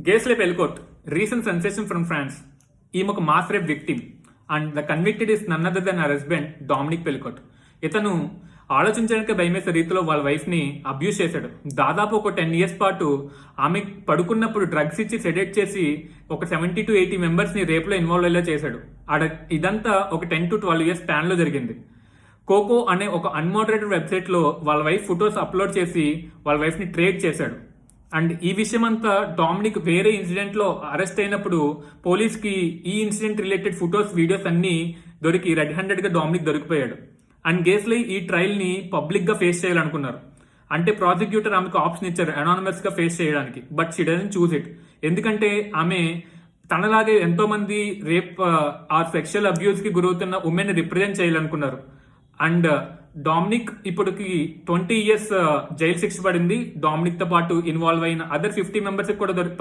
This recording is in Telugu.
Gaisley Belcourt, recent sensation from France. ఈమె ఒక mass rape victim and the convicted is none other than her husband Dominique Pelicot. ఇతను ఆలోచించడానికి భయమేసే రీతిలో వాళ్ళ వైఫ్ ని అబ్యూస్ చేశాడు. దాదాపు ఒక 10 years పాటు ఆమె పడుకున్నప్పుడు డ్రగ్స్ ఇచ్చి సెడేట్ చేసి ఒక 70 to 80 మెంబర్స్ ని రేప్ లో ఇన్వాల్వ్ అయ్యేలా చేశాడు. ఇదంతా ఒక 10 to 12 years స్పాన్ లో జరిగింది. కోకో అనే ఒక అన్మోడరేటెడ్ వెబ్సైట్ లో వాళ్ళ వైఫ్ ఫొటోస్ అప్లోడ్ చేసి వాళ్ళ వైఫ్ ని ట్రేడ్ చేశాడు. అండ్ ఈ విషయం అంతా డామినిక్ వేరే ఇన్సిడెంట్ లో అరెస్ట్ అయినప్పుడు పోలీస్ కి ఈ ఇన్సిడెంట్ రిలేటెడ్ ఫొటోస్ వీడియోస్ అన్ని దొరికి రెడ్ హ్యాండెడ్ గా డామినిక్ దొరికిపోయాడు. అండ్ గేస్లీ ఈ ట్రయల్ ని పబ్లిక్ గా ఫేస్ చేయాలనుకున్నారు. అంటే ప్రాసిక్యూటర్ ఆమెకు ఆప్షన్ ఇచ్చారు అనానమస్ గా ఫేస్ చేయడానికి, but she doesn't choose it. ఎందుకంటే ఆమె తనలాగే ఎంతో మంది రేప్ ఆర్ సెక్షువల్ అబ్యూస్ కి గురవుతున్న ఉమెన్ రిప్రజెంట్ చేయాలనుకున్నారు. అండ్ డామినిక్ ఇప్పటికి 20 years జైలు శిక్ష పడింది. డామినిక్ తో పాటు ఇన్వాల్వ్ అయిన అదర్ 50 మెంబర్స్ కూడా పడింది.